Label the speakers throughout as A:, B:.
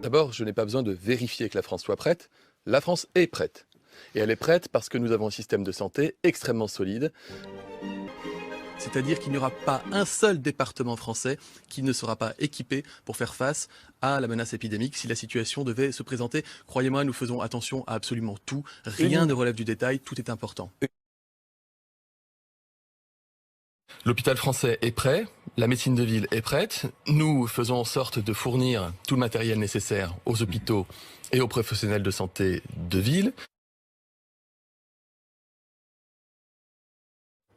A: D'abord, je n'ai pas besoin de vérifier que la France soit prête. La France est prête. Et elle est prête parce que nous avons un système de santé extrêmement solide. C'est-à-dire qu'il n'y aura pas un seul département français qui ne sera pas équipé pour faire face à la menace épidémique si la situation devait se présenter. Croyez-moi, nous faisons attention à absolument tout. Rien ne relève du détail, tout est important. L'hôpital français est prêt, la médecine de ville est prête. Nous faisons en sorte de fournir tout le matériel nécessaire aux hôpitaux et aux professionnels de santé de ville.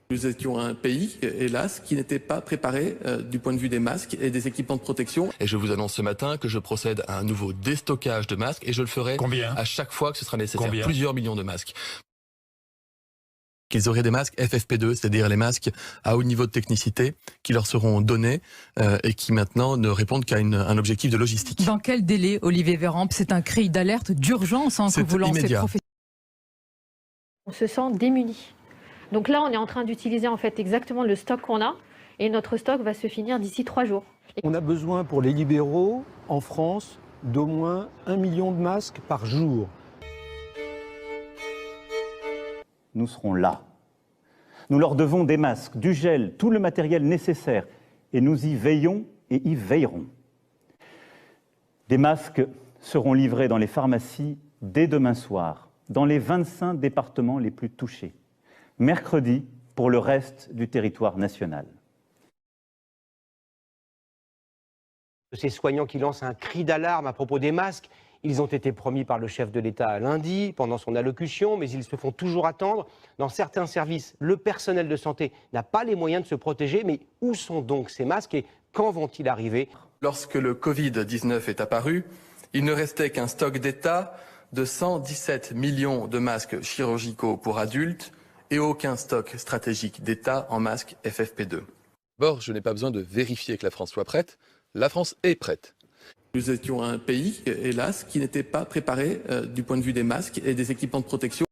A: Nous étions un pays, hélas, qui n'était pas préparé du point de vue des masques et des équipements de protection. Et je vous annonce ce matin que je procède à un nouveau déstockage de masques et je le ferai à chaque fois que ce sera nécessaire. Plusieurs millions de masques. Qu'ils auraient des masques FFP2, c'est-à-dire les masques à haut niveau de technicité qui leur seront donnés et qui maintenant ne répondent qu'à un objectif de logistique.
B: Dans quel délai, Olivier Véran? C'est un cri d'alerte d'urgence que vous lancez.
A: Immédiat.
C: On se sent démuni. Donc là, on est en train d'utiliser en fait exactement le stock qu'on a et notre stock va se finir d'ici 3 jours.
D: On a besoin pour les libéraux en France d'au moins 1 million de masques par jour.
E: Nous serons là. Nous leur devons des masques, du gel, tout le matériel nécessaire et nous y veillons et y veillerons. Des masques seront livrés dans les pharmacies dès demain soir, dans les 25 départements les plus touchés. Mercredi pour le reste du territoire national.
F: Ces soignants qui lancent un cri d'alarme à propos des masques, ils ont été promis par le chef de l'État lundi pendant son allocution, mais ils se font toujours attendre. Dans certains services, le personnel de santé n'a pas les moyens de se protéger, mais où sont donc ces masques et quand vont-ils arriver?
A: Lorsque le Covid-19 est apparu, il ne restait qu'un stock d'État de 117 millions de masques chirurgicaux pour adultes et aucun stock stratégique d'État en masques FFP2. D'abord, je n'ai pas besoin de vérifier que la France soit prête. La France est prête. Nous étions un pays, hélas, qui n'était pas préparé du point de vue des masques et des équipements de protection.